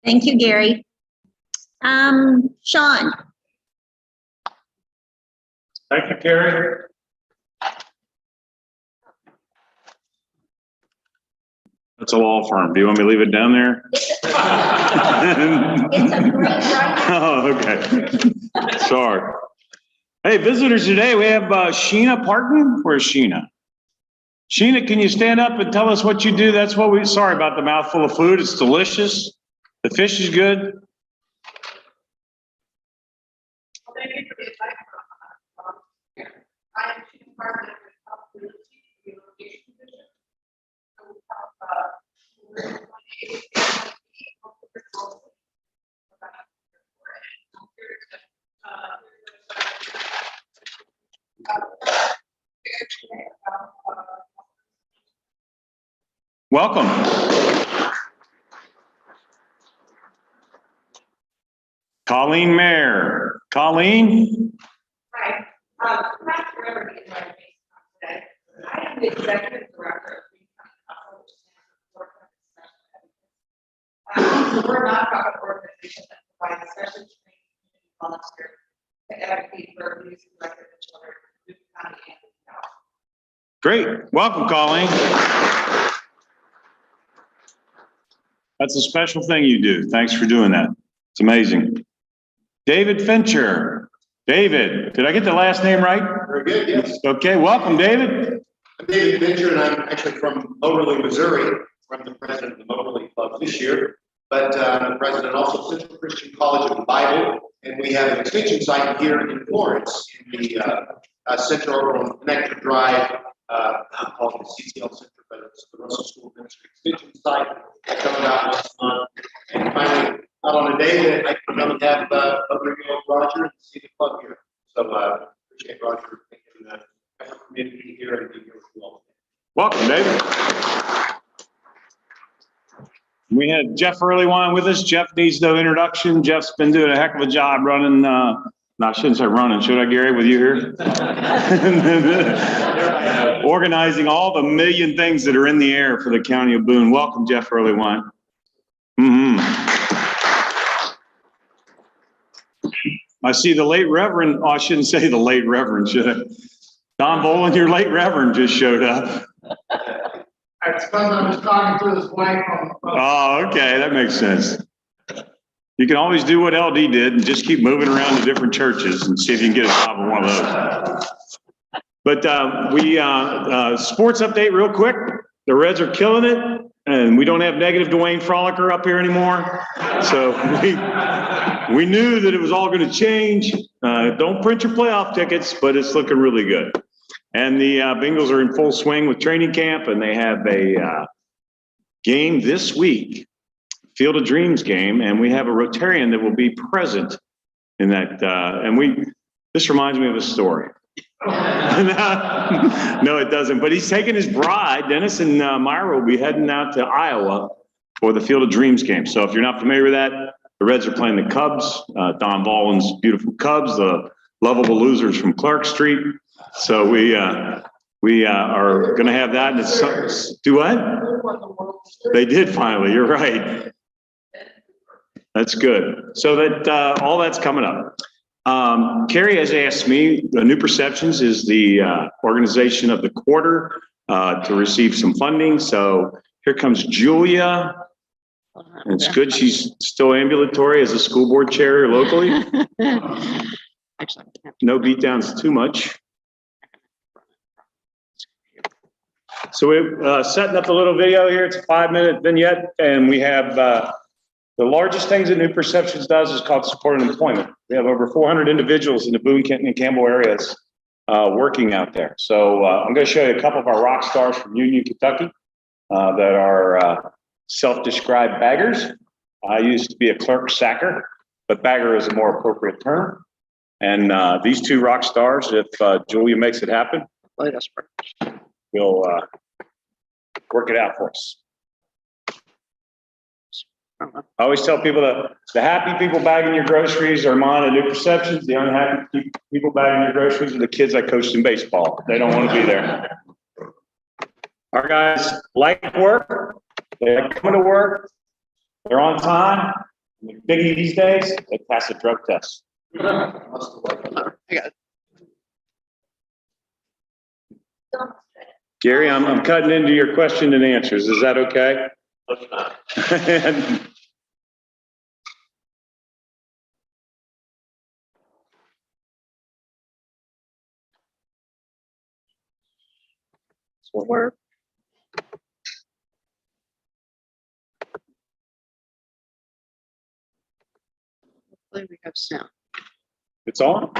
Thank you, Gary. Sean. Thank you, Carrie. That's a law firm. Do you want me to leave it down there? It's a great writing. Oh, okay. Sorry. Hey, visitors today, we have Sheena Parton. Where's Sheena? Sheena, can you stand up and tell us what you do? That's what sorry about the mouthful of food. It's delicious. The fish is good. Thank you for the invite. I am Chief Partner of the Relocation Division. I will talk about Welcome. Colleen Mayer. Colleen? Hi. Not for everybody in my case today. I am the executive director of the County Council, which stands for we're a nonprofit organization that provides special training community volunteers to advocate for abuse and neglect of children in Boone County and the South. Great. Welcome, Colleen. That's a special thing you do. Thanks for doing that. It's amazing. David Fincher. David, did I get the last name right? Very good, yes. Okay, welcome, David. I'm David Fincher, and I'm actually from Motorly, Missouri. I'm the president of the Motorly Club this year, but I'm the president also of Central Christian College of the Bible, and we have an extension site here in Florence in the center over on Connector Drive. I'm called the CCL Center, but it's the Russell School Ministry extension site. I come out once a month, and finally, out on a day that I can come and have Roger and see the club here. So appreciate Roger taking the community here and being here with you all. Welcome, David. We had Jeff Earlywine with us. Jeff needs no introduction. Jeff's been doing a heck of a job running, no, I shouldn't say running, should I, Gary, with you here? Organizing all the million things that are in the air for the county of Boone. Welcome, Jeff Earlywine. I see the late Reverend, oh, I shouldn't say the late Reverend, should I? Don Boland, your late Reverend just showed up. It's because I was talking to his wife on the phone. Oh, okay, that makes sense. You can always do what LD did and just keep moving around to different churches and see if you can get a job in one of those. But sports update real quick. The Reds are killing it, and we don't have negative Dwayne Frolicker up here anymore. So we knew that it was all going to change. Don't print your playoff tickets, but it's looking really good. And the Bengals are in full swing with training camp, and they have a game this week, Field of Dreams game, and we have a Rotarian that will be present in that. This reminds me of a story. No, it doesn't. But he's taking his bride. Dennis and Myra will be heading out to Iowa for the Field of Dreams game. So if you're not familiar with that, the Reds are playing the Cubs, Don Boland's beautiful Cubs, the lovable losers from Clark Street. So we are going to have that. And it's do what? They did finally. You're right. That's good. So that all that's coming up. Carrie has asked me, New Perceptions is the organization of the quarter to receive some funding. So here comes Julia. It's good she's still ambulatory as a school board chair locally. No beatdowns too much. So we're setting up a little video here. It's a 5-minute vignette, and we have the largest things that New Perceptions does is called support and employment. We have over 400 individuals in the Boone, Kenton, and Campbell areas working out there. So I'm going to show you a couple of our rock stars from Union, Kentucky that are self-described baggers. I used to be a clerk sacker, but bagger is a more appropriate term. And these two rock stars, if Julia makes it happen, we'll work it out for us. I always tell people that the happy people bagging your groceries are mine at New Perceptions. The unhappy people bagging your groceries are the kids I coached in baseball. They don't want to be there. Our guys like work. They like coming to work. They're on time. Biggie these days, they pass a drug test. Gary, I'm cutting into your question and answers. Is that okay? Work. Hopefully we have sound. It's on.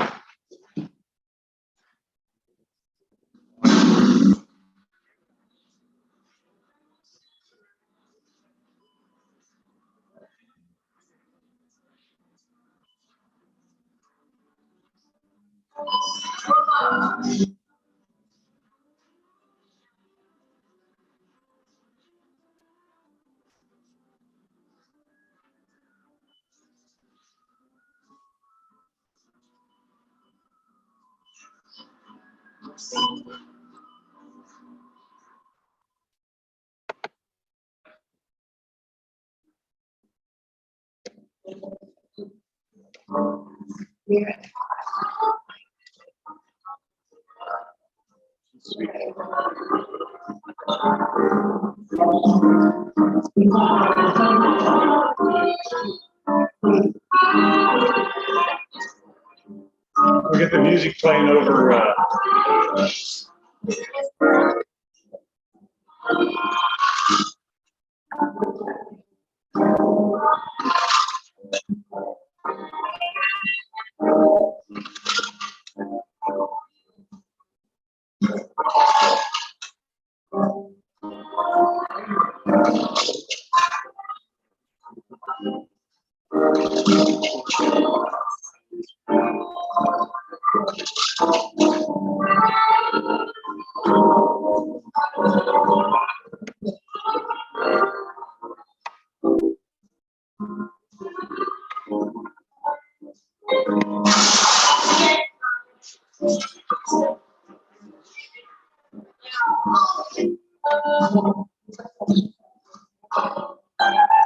We get the music playing over.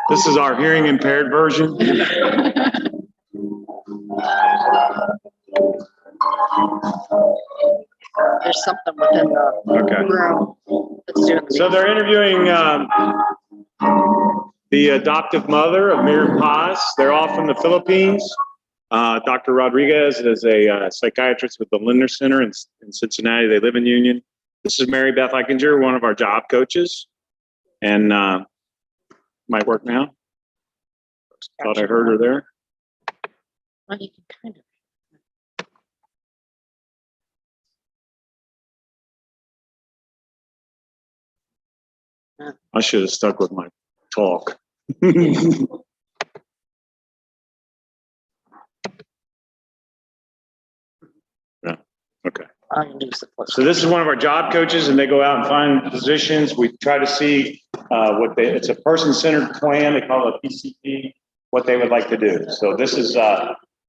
This is our hearing impaired version. There's something within the room that's doing the So they're interviewing the adoptive mother of Miriam Paz. They're all from the Philippines. Dr. Rodriguez is a psychiatrist with the Lindner Center in Cincinnati. They live in Union. This is Mary Beth Eichinger, one of our job coaches. And might work now. Thought I heard her there. Well, you can kind of. I should have stuck with my talk. Yeah. Okay. I can use the plus. So this is one of our job coaches, and they go out and find positions. We try to see it's a person-centered plan. They call it a PCP, what they would like to do. So this is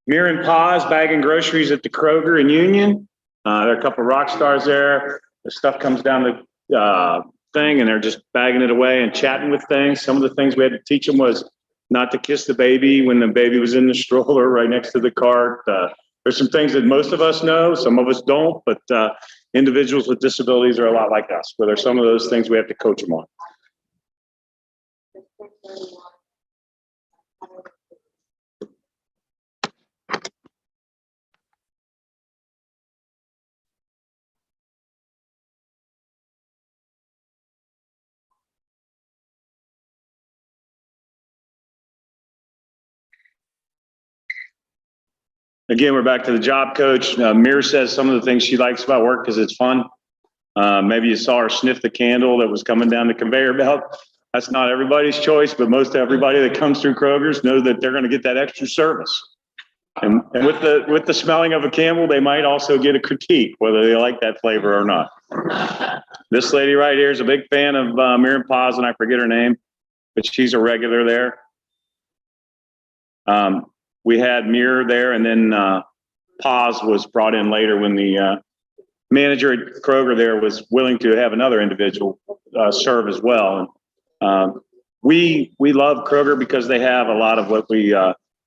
Miriam Paz bagging groceries at the Kroger in Union. There are a couple of rock stars there. The stuff comes down the thing, and they're just bagging it away and chatting with things. Some of the things we had to teach them was not to kiss the baby when the baby was in the stroller right next to the cart. There's some things that most of us know, some of us don't, but individuals with disabilities are a lot like us, but there's some of those things we have to coach them on. Again, we're back to the job coach. Mir says some of the things she likes about work because it's fun. Maybe you saw her sniff the candle that was coming down the conveyor belt. That's not everybody's choice, but most everybody that comes through Kroger's knows that they're going to get that extra service. And with the smelling of a candle, they might also get a critique, whether they like that flavor or not. This lady right here is a big fan of Miriam Paz, and I forget her name, but she's a regular there. We had Mir there, and then Paz was brought in later when the manager at Kroger there was willing to have another individual serve as well. And we love Kroger because they have a lot of what we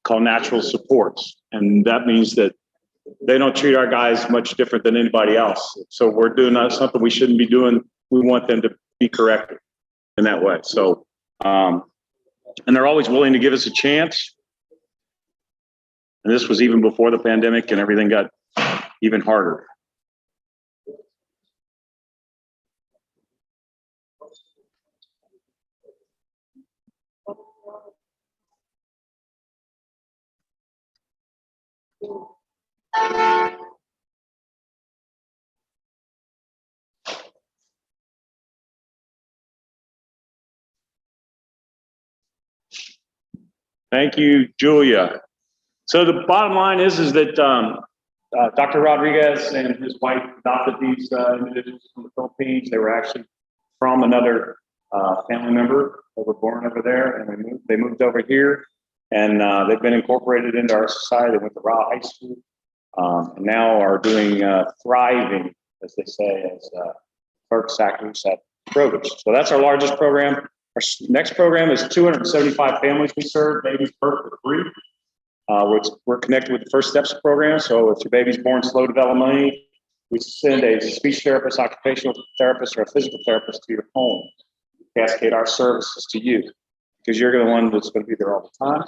call natural supports. And that means that they don't treat our guys much different than anybody else. So we're doing something we shouldn't be doing. We want them to be corrected in that way. So, and they're always willing to give us a chance. And this was even before the pandemic and everything got even harder. Thank you, Julia. So the bottom line is that Dr. Rodriguez and his wife adopted these individuals from the Philippines. They were actually from another family member that were born over there, and they moved over here, and they've been incorporated into our society. They went to Raleigh High School, and now are doing thriving, as they say, as clerks, actors at Kroger's. So that's our largest program. Our next program is 275 families we serve, babies birth for free. We're connected with the First Steps program. So if your baby's born slow developmentally, we send a speech therapist, occupational therapist, or a physical therapist to your home. Cascade our services to you because you're the one that's going to be there all the time.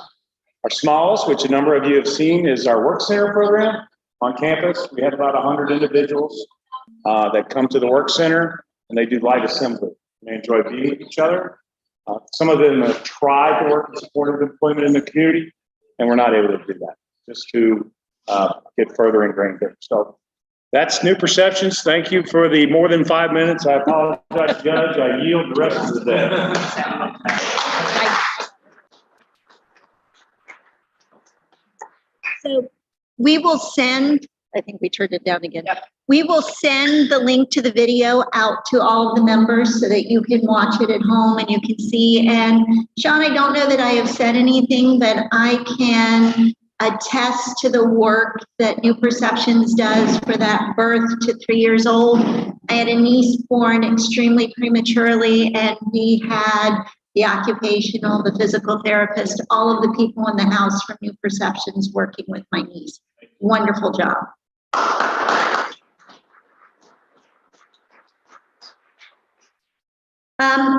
Our smallest, which a number of you have seen, is our Work Center program on campus. We have about 100 individuals that come to the Work Center, and they do light assembly. They enjoy being with each other. Some of them have tried to work in supportive employment in the community, and we're not able to do that, just to get further ingrained there. So that's New Perceptions. Thank you for the more than 5 minutes. I apologize, Judge. I yield the rest of the day. So we will send, I think we turned it down again. Yep. We will send the link to the video out to all of the members so that you can watch it at home and you can see. And Sean, I don't know that I have said anything, but I can attest to the work that New Perceptions does for that birth to 3 years old. I had a niece born extremely prematurely, and we had the occupational, the physical therapist, all of the people in the house from New Perceptions working with my niece. Wonderful job.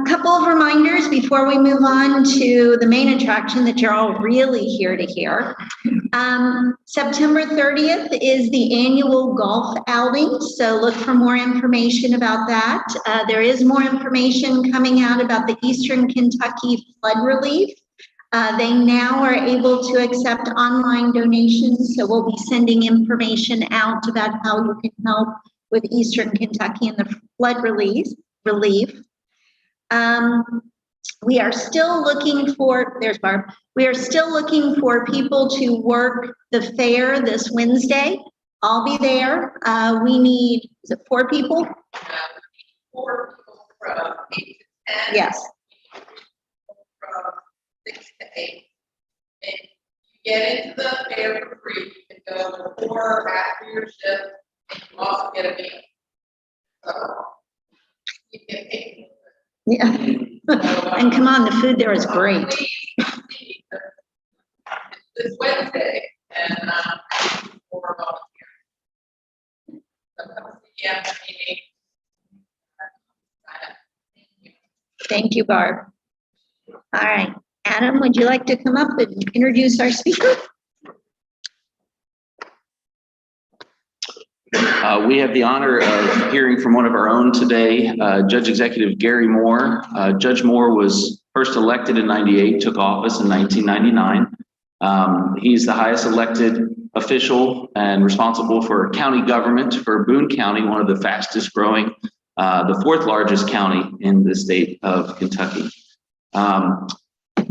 Couple of reminders before we move on to the main attraction that you're all really here to hear. September 30th is the annual golf outing, so look for more information about that. There is more information coming out about the Eastern Kentucky flood relief. They now are able to accept online donations, so we'll be sending information out about how you can help with Eastern Kentucky and the flood relief. We are still looking for, there's Barb, we are still looking for people to work the fair this Wednesday. I'll be there. We need, is it 4 people? 4 people from 8 to 10. Yes. From 6 to 8. And you get into the fair for free. You can go before or after your shift, and you also get a meal. So you can take. Yeah. And come on, the food there is great. This Wednesday, and for volunteers. So come see the meeting. Thank you, Barb. All right. Adam, would you like to come up and introduce our speaker? We have the honor of hearing from one of our own today, Judge Executive Gary Moore. Judge Moore was first elected in '98, took office in 1999. He's the highest elected official and responsible for county government for Boone County, one of the fastest growing, the 4th largest county in the state of Kentucky.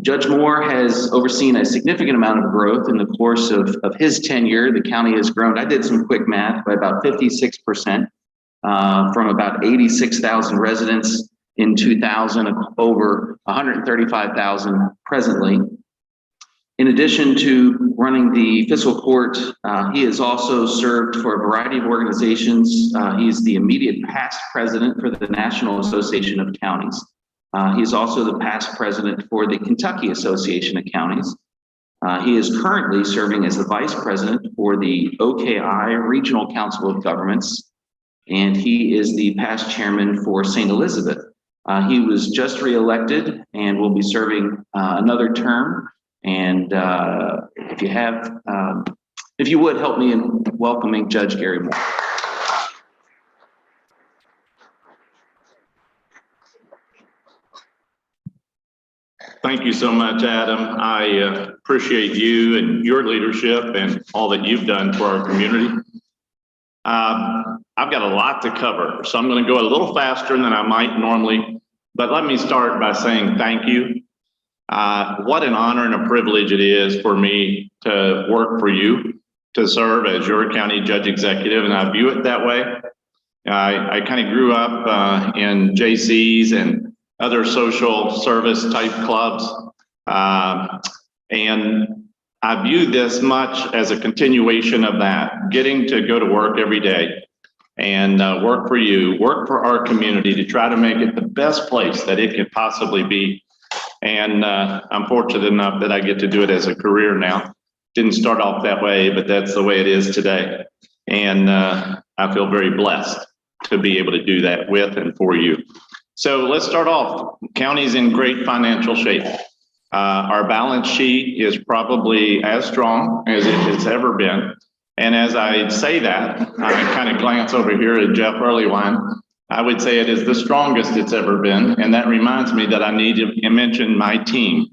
Judge Moore has overseen a significant amount of growth in the course of his tenure. The county has grown, I did some quick math, by about 56%, from about 86,000 residents in 2000, over 135,000 presently. In addition to running the fiscal court, he has also served for a variety of organizations. He's the immediate past president for the National Association of Counties. He's also the past president for the Kentucky Association of Counties. He is currently serving as the vice president for the OKI Regional Council of Governments, and he is the past chairman for St. Elizabeth. He was just reelected and will be serving another term. And if you would help me in welcoming Judge Gary Moore. Thank you so much, Adam. I appreciate you and your leadership and all that you've done for our community. I've got a lot to cover, so I'm going to go a little faster than I might normally, but let me start by saying thank you. What an honor and a privilege it is for me to work for you, to serve as your county judge executive, and I view it that way. I kind of grew up in JCs and other social service type clubs. And I view this much as a continuation of that, getting to go to work every day and work for you, work for our community to try to make it the best place that it could possibly be. And I'm fortunate enough that I get to do it as a career now. Didn't start off that way, but that's the way it is today. And I feel very blessed to be able to do that with and for you. So let's start off. County's in great financial shape. Our balance sheet is probably as strong as it has ever been. And as I say that, I kind of glance over here at Jeff Earlywine. I would say it is the strongest it's ever been. And that reminds me that I need to mention my team.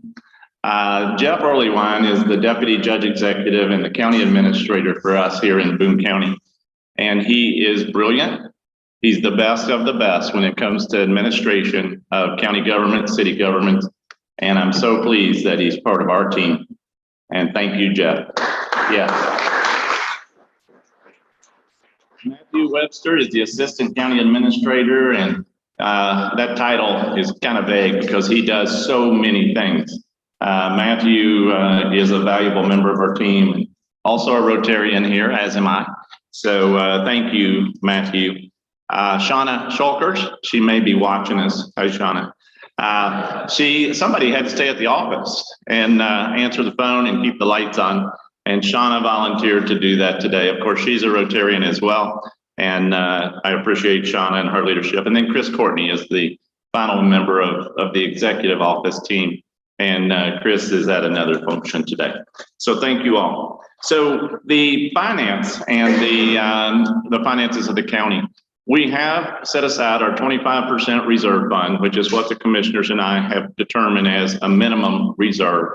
Jeff Earlywine is the deputy judge executive and the county administrator for us here in Boone County. And he is brilliant. He's the best of the best when it comes to administration of county government, city government. And I'm so pleased that he's part of our team. And thank you, Jeff. Yeah. Matthew Webster is the assistant county administrator, and that title is kind of vague because he does so many things. Matthew is a valuable member of our team, also a Rotarian here, as am I. So thank you, Matthew. Shauna Shulkers, she may be watching us. Hi, Shauna. Somebody had to stay at the office and answer the phone and keep the lights on. And Shauna volunteered to do that today. Of course, she's a Rotarian as well. And I appreciate Shauna and her leadership. And then Chris Courtney is the final member of the executive office team. And Chris is at another function today. So thank you all. So the finance and the finances of the county. We have set aside our 25% reserve fund, which is what the commissioners and I have determined as a minimum reserve.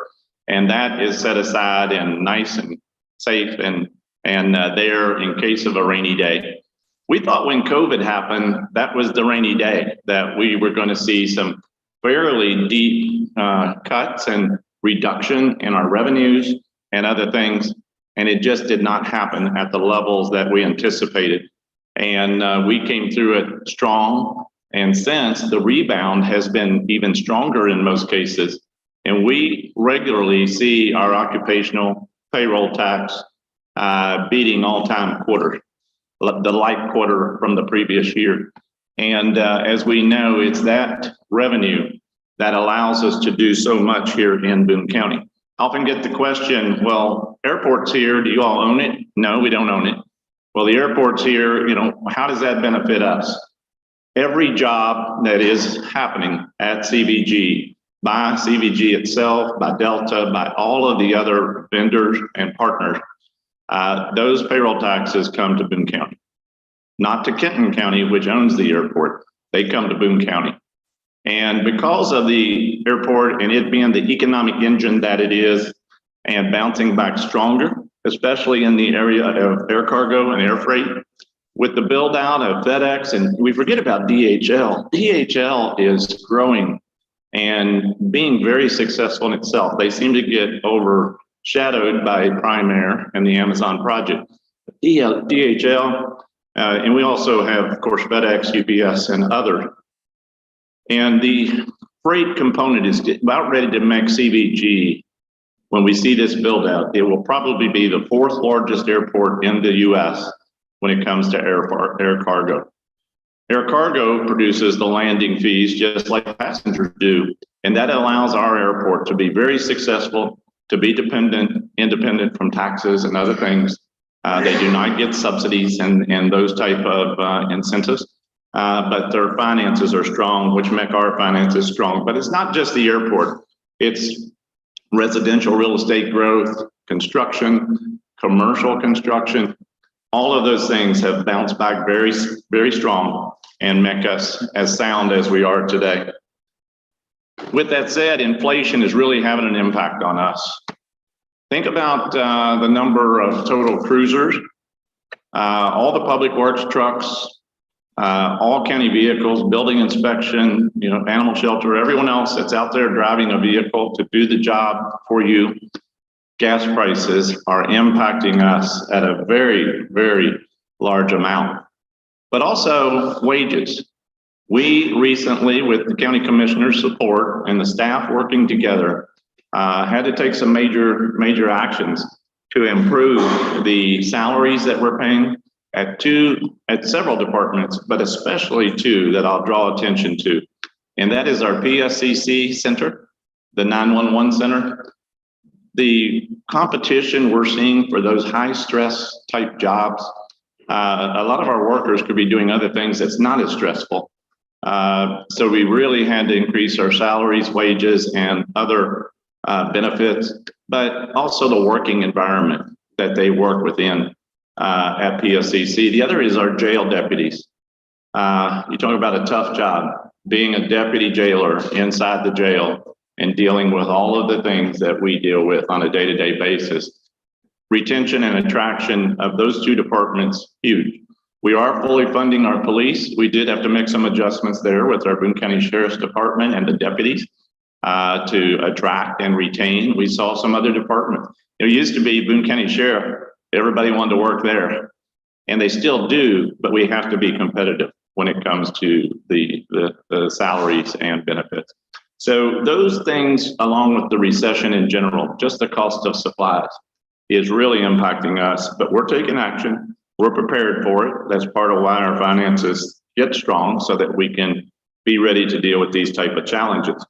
And that is set aside and nice and safe and there in case of a rainy day. We thought when COVID happened, that was the rainy day, that we were going to see some fairly deep cuts and reduction in our revenues and other things. And it just did not happen at the levels that we anticipated. And we came through it strong. And since the rebound has been even stronger in most cases, and we regularly see our occupational payroll tax beating all-time quarter, the like quarter from the previous year. And as we know, it's that revenue that allows us to do so much here in Boone County. I often get the question, well, airport's here, do you all own it? No, we don't own it. Well, the airport's here, how does that benefit us? Every job that is happening at CVG, by CVG itself, by Delta, by all of the other vendors and partners, those payroll taxes come to Boone County, not to Kenton County, which owns the airport. They come to Boone County. And because of the airport and it being the economic engine that it is and bouncing back stronger, especially in the area of air cargo and air freight, with the build out of FedEx, and we forget about DHL. DHL is growing and being very successful in itself. They seem to get overshadowed by Prime Air and the Amazon project. DHL, and we also have, of course, FedEx, UPS, and others. And the freight component is about ready to make CVG. When we see this build out, it will probably be the 4th largest airport in the US when it comes to air cargo. Air cargo produces the landing fees just like passengers do. And that allows our airport to be very successful, to be independent from taxes and other things. They do not get subsidies and those type of incentives, but their finances are strong, which make our finances strong. But it's not just the airport. It's residential real estate growth, construction, commercial construction. All of those things have bounced back very, very strong and make us as sound as we are today. With that said, inflation is really having an impact on us. Think about the number of total cruisers, all the public works trucks, all county vehicles, building inspection, animal shelter, everyone else that's out there driving a vehicle to do the job for you. Gas prices are impacting us at a very, very large amount, but also wages. We recently, with the county commissioner's support and the staff working together, had to take some major actions to improve the salaries that we're paying at several departments, but especially two that I'll draw attention to. And that is our PSCC center, the 911 center. The competition we're seeing for those high stress type jobs, a lot of our workers could be doing other things that's not as stressful. So we really had to increase our salaries, wages, and other benefits, but also the working environment that they work within at PSCC. The other is our jail deputies. You talk about a tough job, being a deputy jailer inside the jail and dealing with all of the things that we deal with on a day-to-day basis. Retention and attraction of those two departments, huge. We are fully funding our police. We did have to make some adjustments there with our Boone County Sheriff's Department and the deputies to attract and retain. We saw some other departments. It used to be Boone County Sheriff, everybody wanted to work there, and they still do, but we have to be competitive when it comes to the salaries and benefits. So those things, along with the recession in general, just the cost of supplies is really impacting us, but we're taking action. We're prepared for it. That's part of why our finances get strong so that we can be ready to deal with these type of challenges.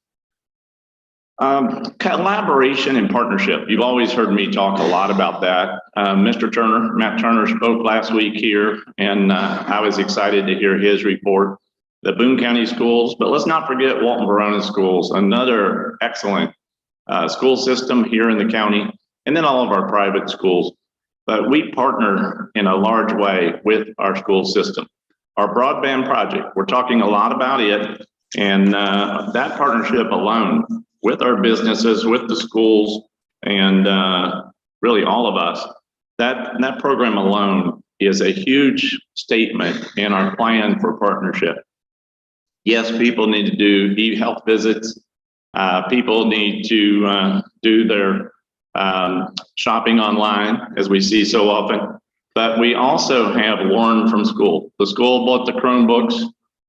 Collaboration and partnership. You've always heard me talk a lot about that. Mr. Turner, Matt Turner, spoke last week here, and I was excited to hear his report. The Boone County schools, but let's not forget Walton Verona schools, another excellent school system here in the county, and then all of our private schools. But we partner in a large way with our school system. Our broadband project, we're talking a lot about it, and that partnership alone with our businesses, with the schools, and really all of us, that program alone is a huge statement in our plan for partnership. Yes, people need to do e-health visits. People need to do their shopping online, as we see so often. But we also have learned from school. The school bought the Chromebooks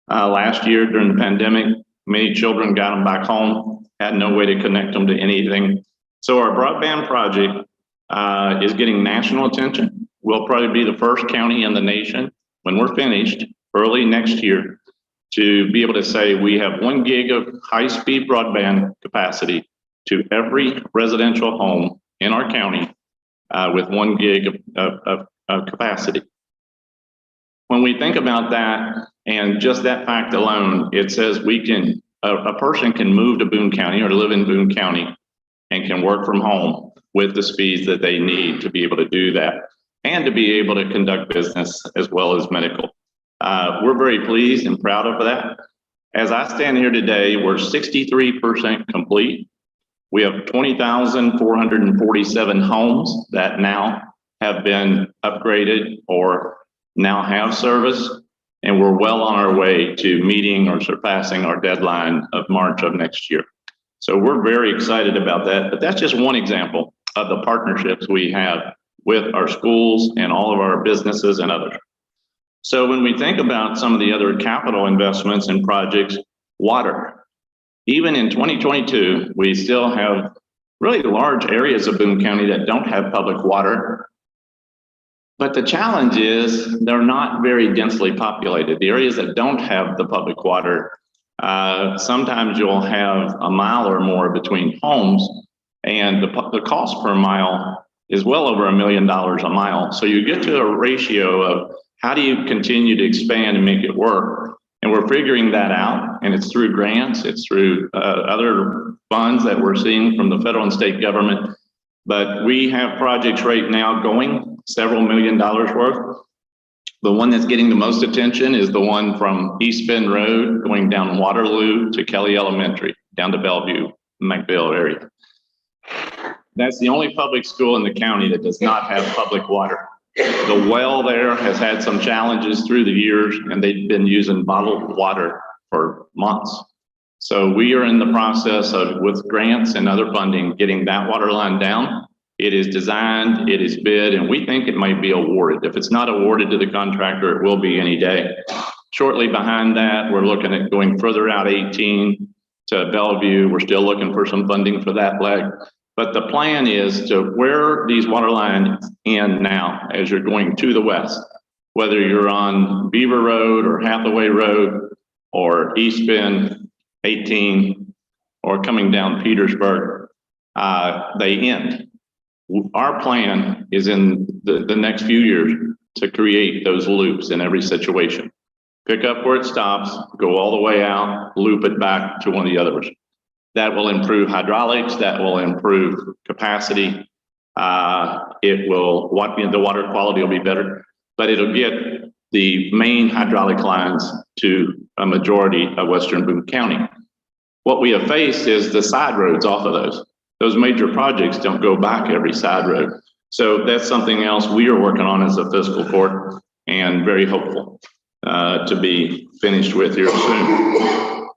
last year during the pandemic. Many children got them back home, had no way to connect them to anything. So our broadband project is getting national attention. We'll probably be the first county in the nation when we're finished early next year to be able to say we have 1 gig of high-speed broadband capacity to every residential home in our county with 1 gig of capacity. When we think about that and just that fact alone, it says we can, a person can move to Boone County or to live in Boone County and can work from home with the speeds that they need to be able to do that and to be able to conduct business as well as medical. We're very pleased and proud of that. As I stand here today, we're 63% complete. We have 20,447 homes that now have been upgraded or now have service, and we're well on our way to meeting or surpassing our deadline of March of next year. So we're very excited about that, but that's just one example of the partnerships we have with our schools and all of our businesses and others. So when we think about some of the other capital investments and projects, water, even in 2022, we still have really large areas of Boone County that don't have public water. But the challenge is they're not very densely populated. The areas that don't have the public water, sometimes you'll have a mile or more between homes, and the cost per mile is well over $1 million a mile. So you get to a ratio of how do you continue to expand and make it work? And we're figuring that out, and it's through grants, it's through other funds that we're seeing from the federal and state government. But we have projects right now going, several $1 million worth. The one that's getting the most attention is the one from East Bend Road going down Waterloo to Kelly Elementary, down to Bellevue, McVale area. That's the only public school in the county that does not have public water. The well there has had some challenges through the years, and they've been using bottled water for months. So we are in the process of, with grants and other funding, getting that water line down. It is designed, it is bid, and we think it might be awarded. If it's not awarded to the contractor, it will be any day. Shortly behind that, we're looking at going further out 18 to Bellevue. We're still looking for some funding for that leg. But the plan is to where these water lines end now, as you're going to the west, whether you're on Beaver Road or Hathaway Road or East Bend 18 or coming down Petersburg, they end. Our plan is in the next few years to create those loops in every situation. Pick up where it stops, go all the way out, loop it back to one of the others. That will improve hydraulics, that will improve capacity. The water quality will be better, but it'll get the main hydraulic lines to a majority of Western Boone County. What we have faced is the side roads off of those. Those major projects don't go back every side road. So that's something else we are working on as a fiscal court, and very hopeful to be finished with here soon.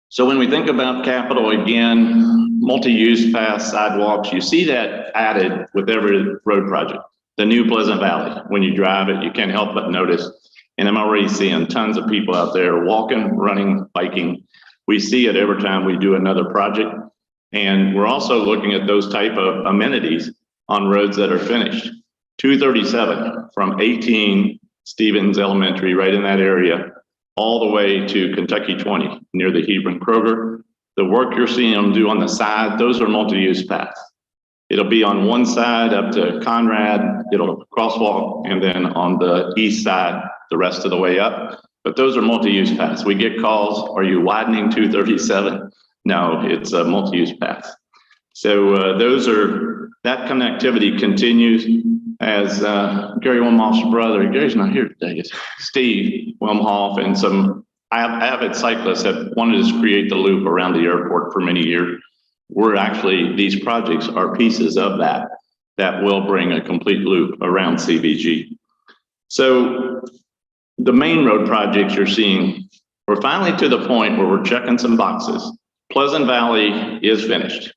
So when we think about capital, again, multi-use paths, sidewalks, you see that added with every road project. The new Pleasant Valley, when you drive it, you can't help but notice. And I'm already seeing tons of people out there walking, running, biking. We see it every time we do another project. And we're also looking at those type of amenities on roads that are finished. 237 from 18 Stevens Elementary, right in that area, all the way to Kentucky 20 near the Hebron Kroger. The work you're seeing them do on the side, those are multi-use paths. It'll be on one side up to Conrad, it'll crosswalk, and then on the east side, the rest of the way up. But those are multi-use paths. We get calls, are you widening 237? No, it's a multi-use path. So that connectivity continues as Gary Wilmhoff's brother, Gary's not here today, it's Steve Wilmhoff, and some avid cyclists have wanted to create the loop around the airport for many years. These projects are pieces of that will bring a complete loop around CBG. So the main road projects you're seeing, we're finally to the point where we're checking some boxes. Pleasant Valley is finished.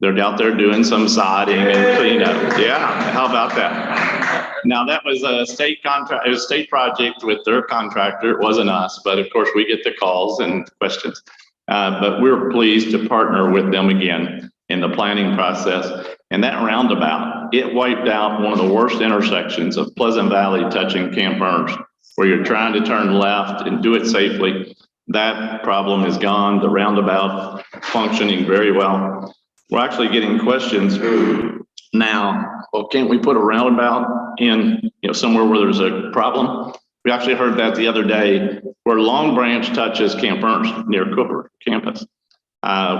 They're out there doing some sodding and cleanup. Yeah, how about that? Now that was a state contract, it was a state project with their contractor. It wasn't us, but of course we get the calls and questions. But we're pleased to partner with them again in the planning process. And that roundabout, it wiped out one of the worst intersections of Pleasant Valley touching Camp Ernst, where you're trying to turn left and do it safely. That problem is gone. The roundabout functioning very well. We're actually getting questions now, well, can't we put a roundabout in, somewhere where there's a problem? We actually heard that the other day where Long Branch touches Camp Ernst near Cooper campus.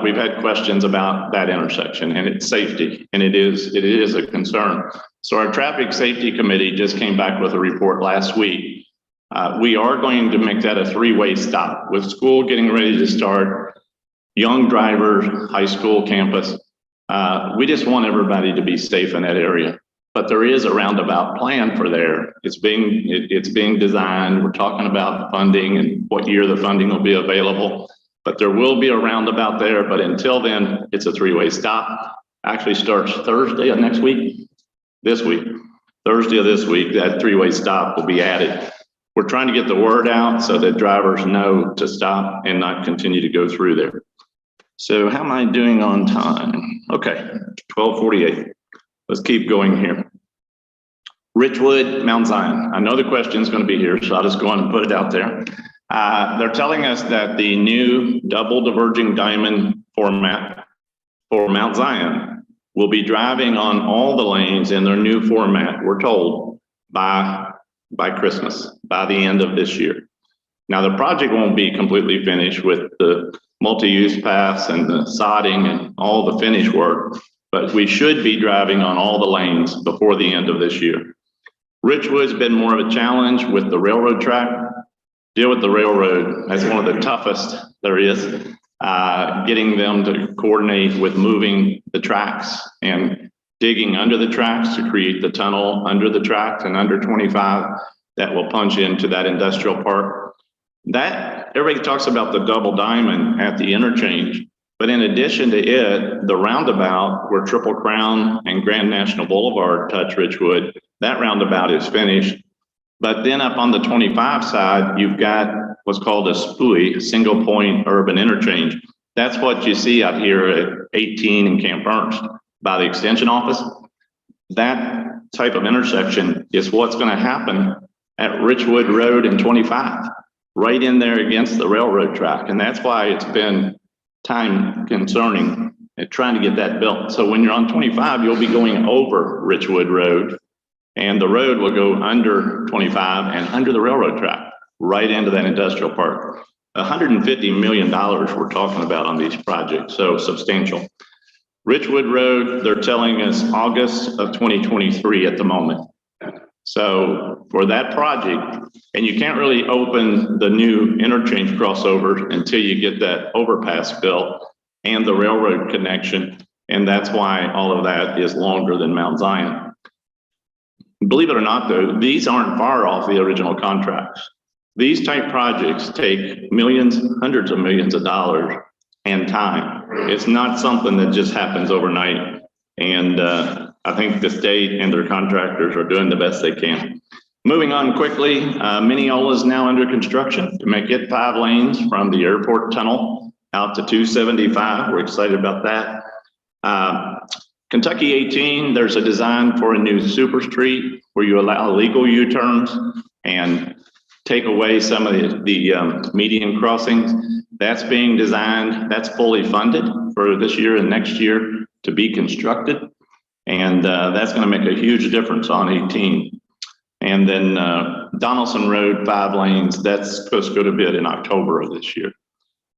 We've had questions about that intersection and its safety, and it is a concern. So our traffic safety committee just came back with a report last week. We are going to make that a three-way stop with school getting ready to start, young drivers, high school campus. We just want everybody to be safe in that area, but there is a roundabout plan for there. It's being designed. We're talking about funding and what year the funding will be available, but there will be a roundabout there. But until then, it's a three-way stop. Actually starts Thursday of next week, Thursday of this week, that three-way stop will be added. We're trying to get the word out so that drivers know to stop and not continue to go through there. So how am I doing on time? Okay, 12:48. Let's keep going here. Richwood, Mount Zion. I know the question is going to be here, so I'll just go on and put it out there. They're telling us that the new double diverging diamond format for Mount Zion will be driving on all the lanes in their new format, we're told, by Christmas, by the end of this year. Now, the project won't be completely finished with the multi-use paths and the sodding and all the finish work, but we should be driving on all the lanes before the end of this year. Richwood's been more of a challenge with the railroad track. Deal with the railroad. That's one of the toughest there is. Getting them to coordinate with moving the tracks and digging under the tracks to create the tunnel under the tracks and under 25 that will punch into that industrial park. That everybody talks about the double diamond at the interchange, but in addition to it, the roundabout where Triple Crown and Grand National Boulevard touch Richwood, that roundabout is finished. But then up on the 25 side, you've got what's called a SPUI, a single point urban interchange. That's what you see out here at 18 in Camp Ernst by the extension office. That type of intersection is what's going to happen at Richwood Road and 25, right in there against the railroad track. And that's why it's been time concerning at trying to get that built. So when you're on 25, you'll be going over Richwood Road, and the road will go under 25 and under the railroad track, right into that industrial park. $150 million we're talking about on these projects, so substantial. Richwood Road, they're telling us August of 2023 at the moment. So for that project, and you can't really open the new interchange crossover until you get that overpass built and the railroad connection, and that's why all of that is longer than Mount Zion. Believe it or not, though, these aren't far off the original contracts. These type projects take millions, hundreds of millions of dollars and time. It's not something that just happens overnight. And I think the state and their contractors are doing the best they can. Moving on quickly, Mineola is now under construction to make it 5 lanes from the airport tunnel out to 275. We're excited about that. Kentucky 18, there's a design for a new super street where you allow legal U-turns and take away some of the median crossings. That's being designed, that's fully funded for this year and next year to be constructed. And that's going to make a huge difference on 18. And then Donaldson Road, 5 lanes, that's supposed to go to bid in October of this year.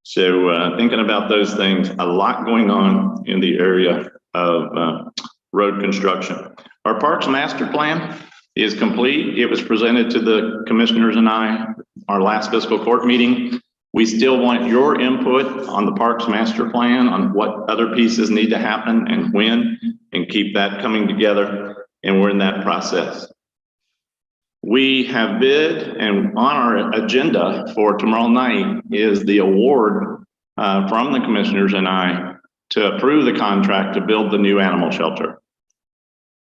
So thinking about those things, a lot going on in the area of road construction. Our Parks Master Plan is complete. It was presented to the commissioners and our last fiscal court meeting. We still want your input on the Parks Master Plan, on what other pieces need to happen and when, and keep that coming together. And we're in that process. We have bid, and on our agenda for tomorrow night is the award from the commissioners and I to approve the contract to build the new animal shelter.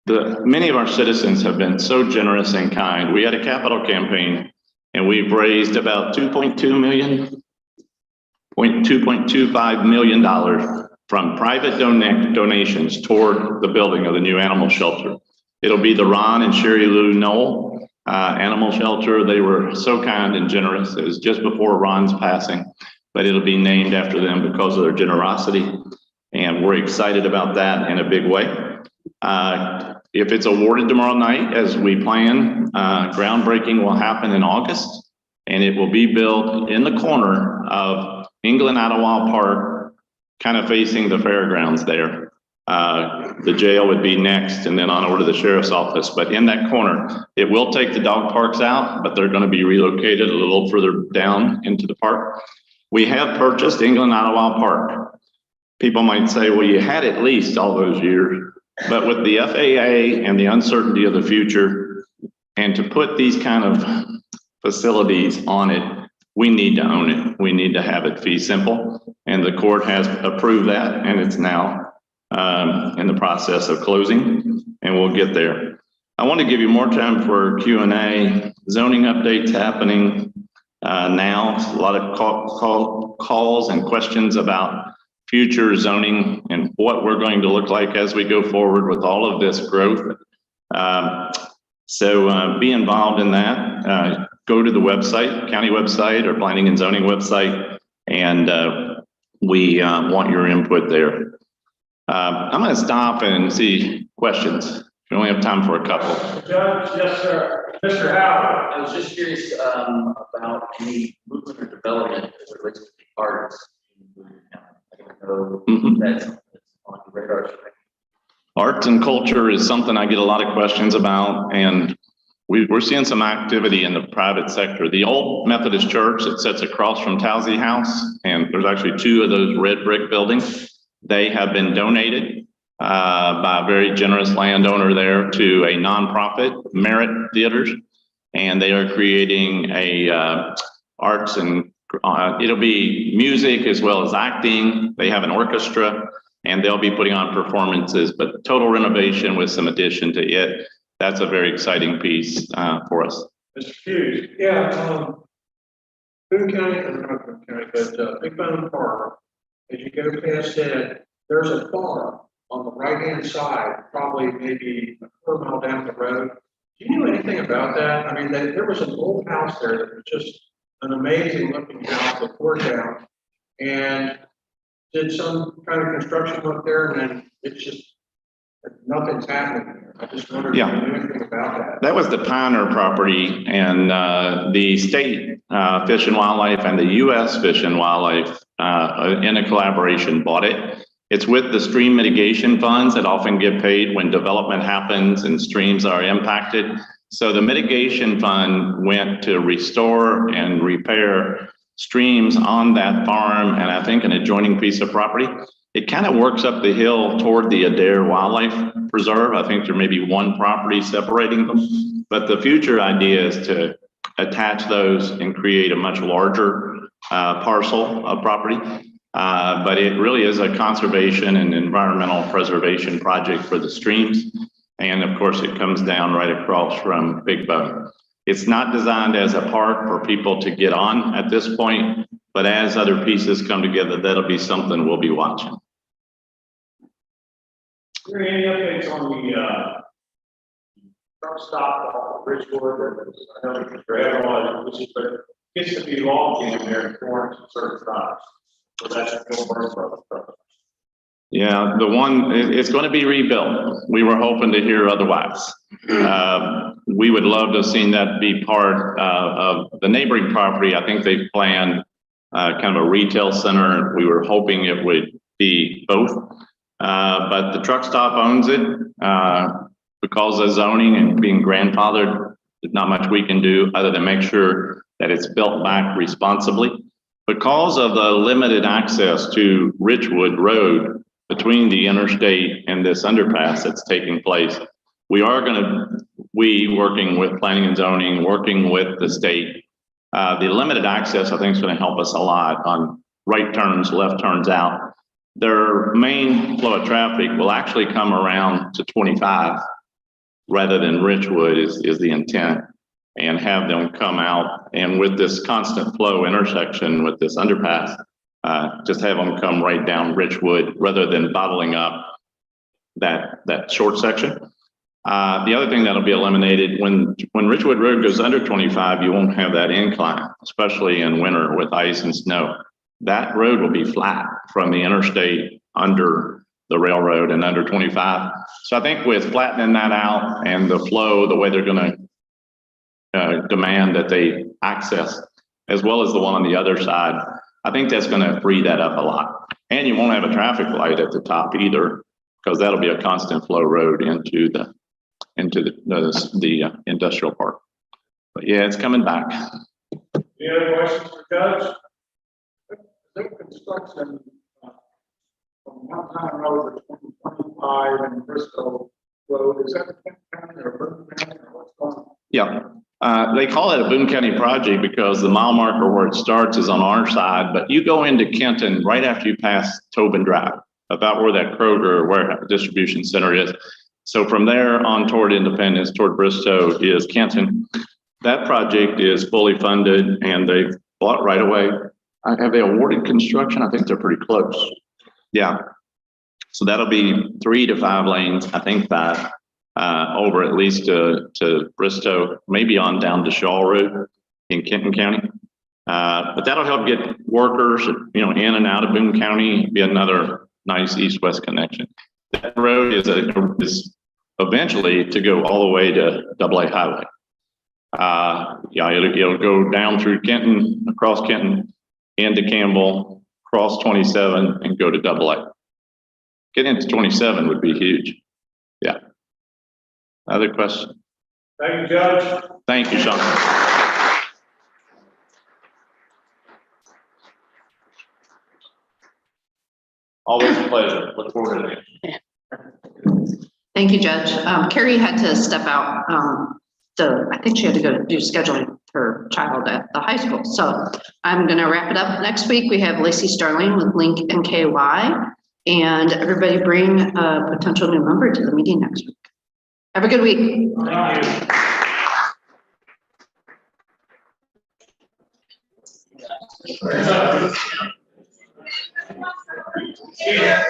Many of our citizens have been so generous and kind. We had a capital campaign and we've raised about $2.25 million from private donations toward the building of the new animal shelter. It'll be the Ron and Sherry Lou Knoll animal shelter. They were so kind and generous. It was just before Ron's passing, but it'll be named after them because of their generosity. And we're excited about that in a big way. If it's awarded tomorrow night, as we plan, groundbreaking will happen in August, and it will be built in the corner of England Ottawa Park, kind of facing the fairgrounds there. The jail would be next, and then on over to the sheriff's office. But in that corner, it will take the dog parks out, but they're going to be relocated a little further down into the park. We have purchased England Ottawa Park. People might say, well, you had it leased all those years, but with the FAA and the uncertainty of the future, and to put these kind of facilities on it, we need to own it. We need to have it fee simple, and the court has approved that, and it's now in the process of closing, and we'll get there. I want to give you more time for Q&A. Zoning updates happening now. A lot of calls and questions about future zoning and what we're going to look like as we go forward with all of this growth. So be involved in that. Go to the website, county website or planning and zoning website, and we want your input there. I'm going to stop and see questions. We only have time for a couple. Judge, yes, sir. Mr. Howard. I was just curious about any movement or development as it relates to the arts in Boone County. I don't know if that's on the radar screen. Arts and culture is something I get a lot of questions about, and we're seeing some activity in the private sector. The old Methodist church that sits across from Towsey House, and there's actually 2 of those red brick buildings. They have been donated by a very generous landowner there to a nonprofit, Merit Theaters, and they are creating a arts and it'll be music as well as acting. They have an orchestra, and they'll be putting on performances, but total renovation with some addition to it. That's a very exciting piece for us. Mr. Hughes. Yeah, Boone County, or not Boone County, but Big Bone Park, as you go past that, there's a farm on the right-hand side, probably maybe a quarter mile down the road. Do you know anything about that? I mean, there was an old house there that was just an amazing looking house that tore down and did some kind of construction work there, and then it's just nothing's happening there. I just wondered if you knew anything about that. That was the Pioneer property, and the state Fish and Wildlife and the U.S. Fish and Wildlife in a collaboration bought it. It's with the stream mitigation funds that often get paid when development happens and streams are impacted. So the mitigation fund went to restore and repair streams on that farm, and I think an adjoining piece of property. It kind of works up the hill toward the Adair Wildlife Preserve. I think there may be 1 property separating them, but the future idea is to attach those and create a much larger parcel of property. But it really is a conservation and environmental preservation project for the streams. And of course, it comes down right across from Big Bone. It's not designed as a park for people to get on at this point, but as other pieces come together, that'll be something we'll be watching. Is there any updates on the truck stop off of Bridgewood? I know it's drag on, but it gets to be long again there in Florence and certain stops. So that's still burn for. Yeah, the one, it's going to be rebuilt. We were hoping to hear otherwise. We would love to have seen that be part of the neighboring property. I think they've planned kind of a retail center. We were hoping it would be both, but the truck stop owns it because of zoning and being grandfathered. There's not much we can do other than make sure that it's built back responsibly. Because of the limited access to Richwood Road between the interstate and this underpass that's taking place, we working with planning and zoning, working with the state, the limited access I think is going to help us a lot on right turns, left turns out. Their main flow of traffic will actually come around to 25 rather than Richwood is the intent, and have them come out, and with this constant flow intersection with this underpass, just have them come right down Richwood rather than bottling up that short section. The other thing that'll be eliminated, when Richwood Road goes under 25, you won't have that incline, especially in winter with ice and snow. That road will be flat from the interstate under the railroad and under 25. So I think with flattening that out and the flow, the way they're going to demand that they access, as well as the one on the other side, I think that's going to free that up a lot. And you won't have a traffic light at the top either, because that'll be a constant flow road into the industrial park. But yeah, it's coming back. Any other questions for Judge? The construction from one time road to 2025 and Bristol Road, is that a Kent County or Boone County or what's going on? Yeah, they call it a Boone County project because the mile marker where it starts is on our side, but you go into Kenton right after you pass Tobin Drive, about where that Kroger warehouse distribution center is. So from there on toward Independence, toward Bristow is Kenton. That project is fully funded and they've bought right away. Have they awarded construction? I think they're pretty close. Yeah. So that'll be 3 to 5 lanes, I think 5. over at least to Bristow, maybe on down to Shaw Road in Kenton County. But that'll help get workers, in and out of Boone County, be another nice east-west connection. That road is eventually to go all the way to AA Highway. It'll go down through Kenton, across Kenton, into Campbell, cross 27 and go to AA. Getting into 27 would be huge. Yeah. Other question? Thank you, Judge. Thank you, Sean. Always a pleasure. Look forward to it. Thank you, Judge. Carrie had to step out. I think she had to go do scheduling her child at the high school. So I'm going to wrap it up. Next week, we have Lacey Starling with Link and KY. And everybody bring a potential new member to the meeting next week. Have a good week. Thank you. Yeah.